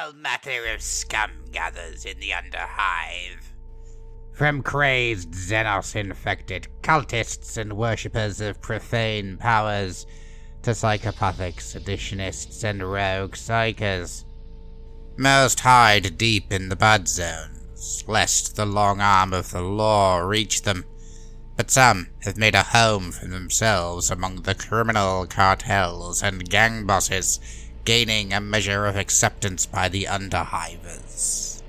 foul matter of scum gathers in the Underhive. From crazed Xenos-infected cultists and worshippers of profane powers, to psychopathic seditionists and rogue psychers. Most hide deep in the bad zones, lest the long arm of the law reach them, but some have made a home for themselves among the criminal cartels and gang bosses, gaining a measure of acceptance by the Underhivers.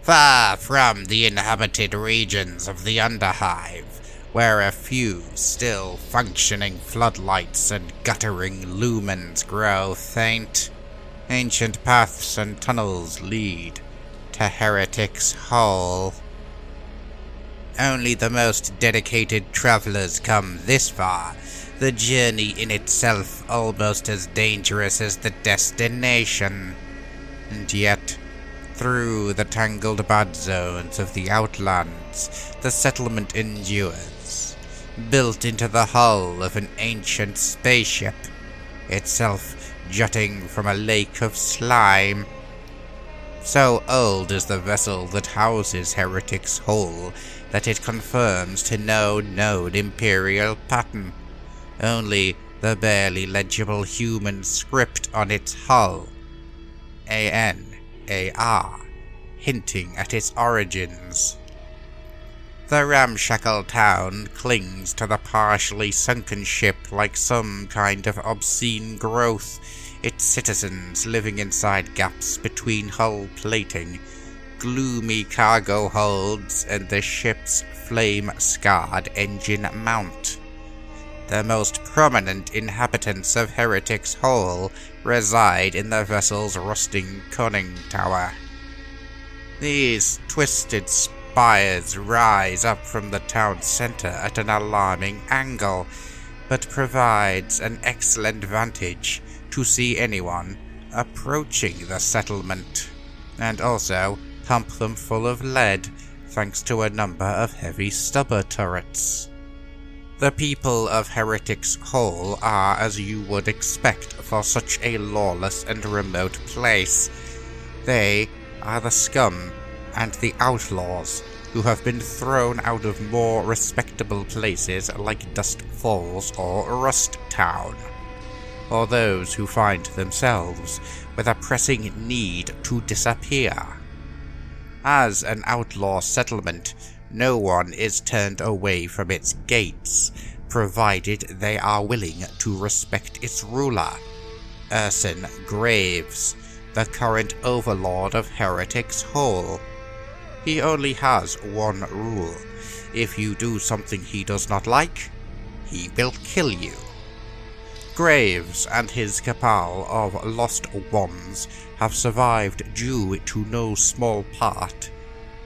Far from the inhabited regions of the Underhive, where a few still functioning floodlights and guttering lumens grow faint, ancient paths and tunnels lead to Heretic's Hole. Only the most dedicated travelers come this far, the journey in itself almost as dangerous as the destination. And yet, through the tangled bad zones of the Outlands, the settlement endures, built into the hull of an ancient spaceship, itself jutting from a lake of slime. So old is the vessel that houses Heretic's Hole that it conforms to no known imperial pattern, only the barely legible human script on its hull, ANAR, hinting at its origins. The ramshackle town clings to the partially sunken ship like some kind of obscene growth, its citizens living inside gaps between hull plating, gloomy cargo holds, and the ship's flame-scarred engine mount. The most prominent inhabitants of Heretic's Hole reside in the vessel's rusting conning tower. These twisted spires rise up from the town centre at an alarming angle, but provides an excellent vantage to see anyone approaching the settlement, and also pump them full of lead thanks to a number of heavy stubber turrets. The people of Heretic's Hole are as you would expect for such a lawless and remote place. They are the scum and the outlaws who have been thrown out of more respectable places like Dust Falls or Rust Town, or those who find themselves with a pressing need to disappear. As an outlaw settlement, no one is turned away from its gates, provided they are willing to respect its ruler, Urson Graves, the current overlord of Heretic's Hole. He only has one rule: if you do something he does not like, he will kill you. Graves and his cabal of lost ones have survived due to no small part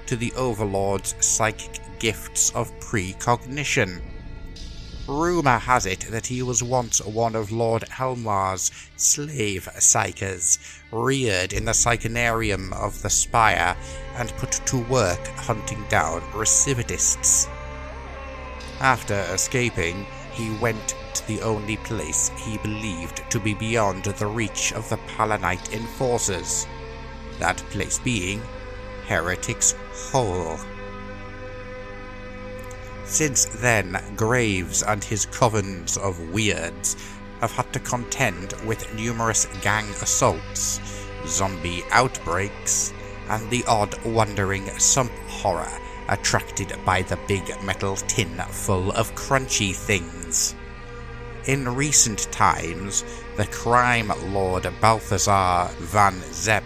to the Overlord's psychic gifts of precognition. Rumour has it that he was once one of Lord Helmar's slave psychers, reared in the psychonarium of the Spire and put to work hunting down recidivists. After escaping, he went to the only place he believed to be beyond the reach of the Palanite enforcers, that place being Heretic's Hole. Since then, Graves and his covens of weirds have had to contend with numerous gang assaults, zombie outbreaks, and the odd wandering sump horror attracted by the big metal tin full of crunchy things. In recent times, the crime lord Balthazar Van Zepp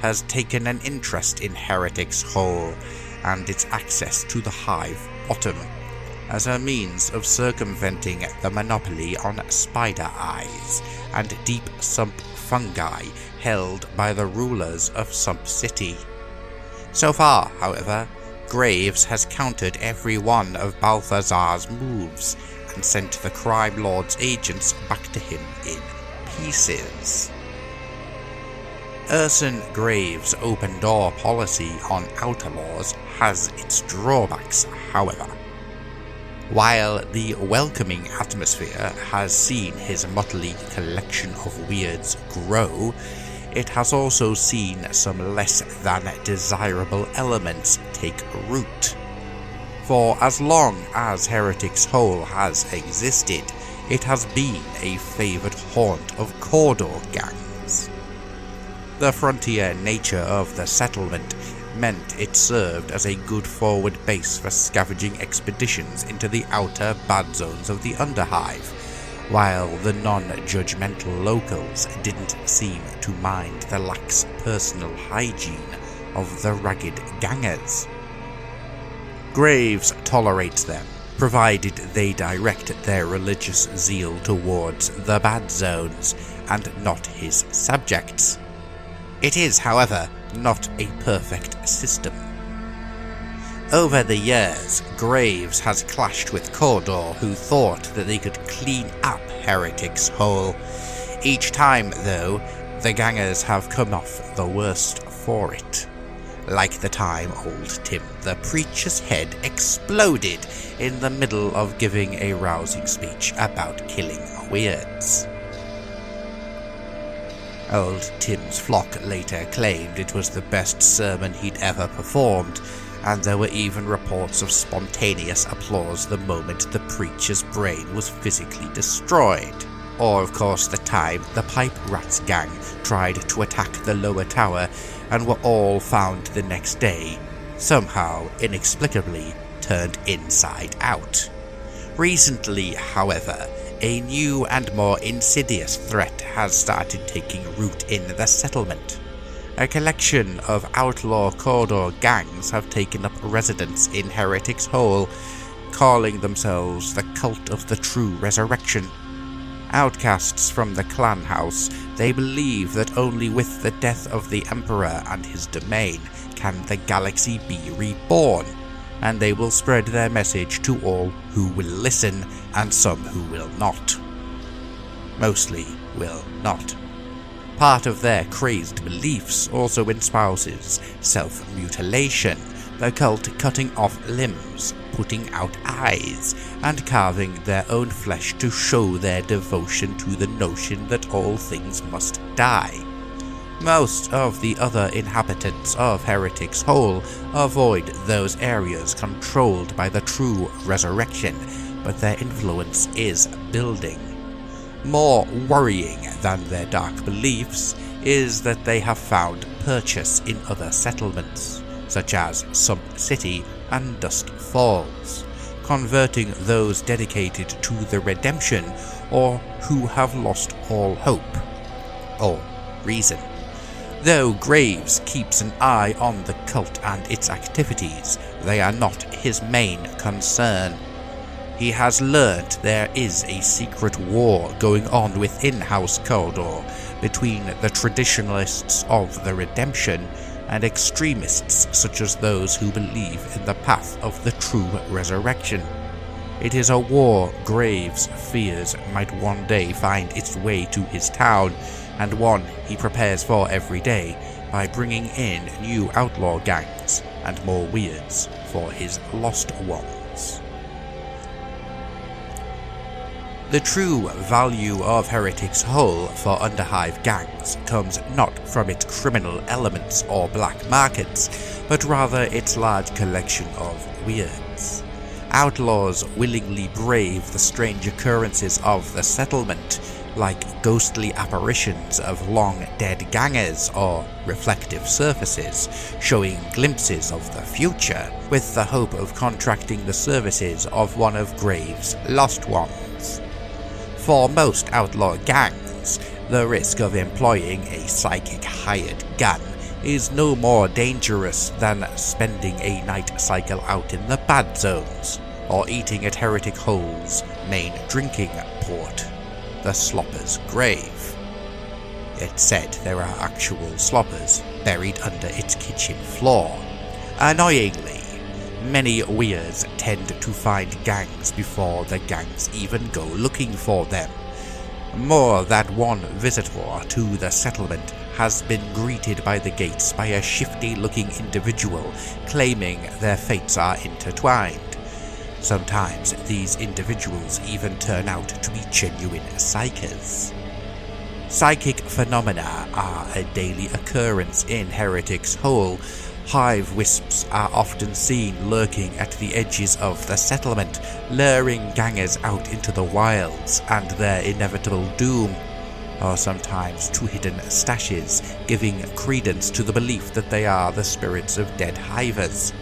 has taken an interest in Heretic's Hole and its access to the hive bottom, as a means of circumventing the monopoly on spider eyes and deep sump fungi held by the rulers of Sump City. So far, however, Graves has countered every one of Balthazar's moves and sent the crime lord's agents back to him in pieces. Urson Graves' open-door policy on outlaws has its drawbacks, however. While the welcoming atmosphere has seen his motley collection of weirds grow, it has also seen some less than desirable elements take root. For as long as Heretic's Hole has existed, it has been a favoured haunt of corridor gangs. The frontier nature of the settlement meant it served as a good forward base for scavenging expeditions into the outer bad zones of the Underhive, while the non-judgmental locals didn't seem to mind the lax personal hygiene of the ragged gangers. Graves tolerates them, provided they direct their religious zeal towards the bad zones and not his subjects. It is, however, not a perfect system. Over the years, Graves has clashed with Cawdor, who thought that they could clean up Heretic's Hole. Each time, though, the gangers have come off the worst for it. Like the time old Tim the Preacher's head exploded in the middle of giving a rousing speech about killing weirds. Old Tim's flock later claimed it was the best sermon he'd ever performed, and there were even reports of spontaneous applause the moment the preacher's brain was physically destroyed. Or, of course, the time the Pipe Rats gang tried to attack the lower tower and were all found the next day, somehow inexplicably turned inside out. Recently, however, a new and more insidious threat has started taking root in the settlement. A collection of outlaw corridor gangs have taken up residence in Heretic's Hole, calling themselves the Cult of the True Resurrection. Outcasts from the clan house, they believe that only with the death of the Emperor and his domain can the galaxy be reborn, and they will spread their message to all who will listen and some who will not. Mostly will not. Part of their crazed beliefs also espouses self-mutilation, the cult cutting off limbs, putting out eyes, and carving their own flesh to show their devotion to the notion that all things must die. Most of the other inhabitants of Heretic's Hole avoid those areas controlled by the true resurrection, but their influence is building. More worrying than their dark beliefs is that they have found purchase in other settlements, such as Sump City and Dust Falls, converting those dedicated to the redemption or who have lost all hope or reason. Though Graves keeps an eye on the cult and its activities, they are not his main concern. He has learnt there is a secret war going on within House Cawdor between the traditionalists of the redemption and extremists such as those who believe in the path of the true resurrection. It is a war Graves fears might one day find its way to his town, and one he prepares for every day by bringing in new outlaw gangs and more weirds for his lost ones. The true value of Heretic's Hole for Underhive gangs comes not from its criminal elements or black markets, but rather its large collection of weirds. Outlaws willingly brave the strange occurrences of the settlement, like ghostly apparitions of long-dead gangers or reflective surfaces, showing glimpses of the future, with the hope of contracting the services of one of Graves' lost ones. For most outlaw gangs, the risk of employing a psychic hired gun is no more dangerous than spending a night cycle out in the bad zones, or eating at Heretic Hole's main drinking port, the Slopper's Grave. It's said there are actual sloppers buried under its kitchen floor. Annoyingly, many weirds tend to find gangs before the gangs even go looking for them. More than one visitor to the settlement has been greeted by the gates by a shifty-looking individual claiming their fates are intertwined. Sometimes these individuals even turn out to be genuine psykers. Psychic phenomena are a daily occurrence in Heretic's Hole. Hive wisps are often seen lurking at the edges of the settlement, luring gangers out into the wilds and their inevitable doom, or sometimes to hidden stashes, giving credence to the belief that they are the spirits of dead hivers.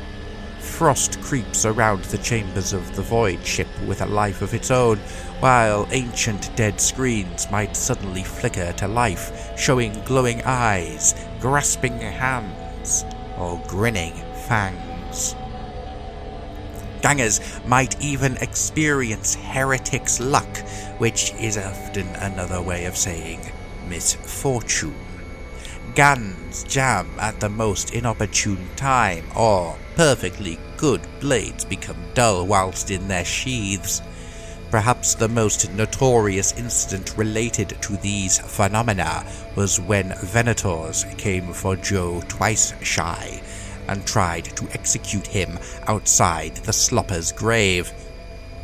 Frost creeps around the chambers of the Void ship with a life of its own, while ancient dead screens might suddenly flicker to life, showing glowing eyes, grasping hands, or grinning fangs. Gangers might even experience Heretic's luck, which is often another way of saying misfortune. Guns jam at the most inopportune time, or perfectly good blades become dull whilst in their sheaths. Perhaps the most notorious incident related to these phenomena was when Venators came for Joe Twice Shy and tried to execute him outside the Slopper's grave.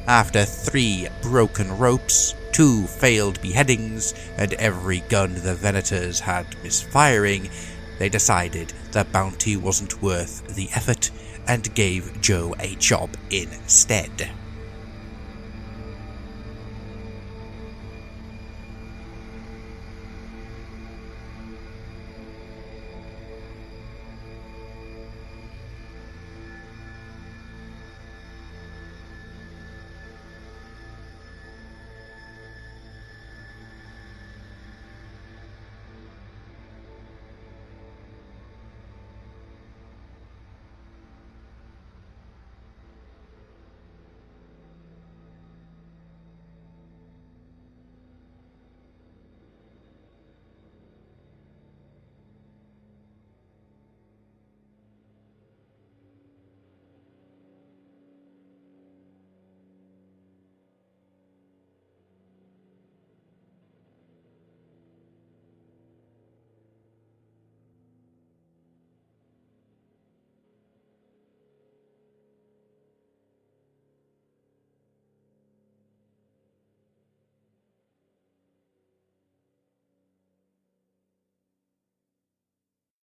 After 3 broken ropes, 2 failed beheadings, and every gun the Venators had misfiring, they decided the bounty wasn't worth the effort and gave Joe a job instead.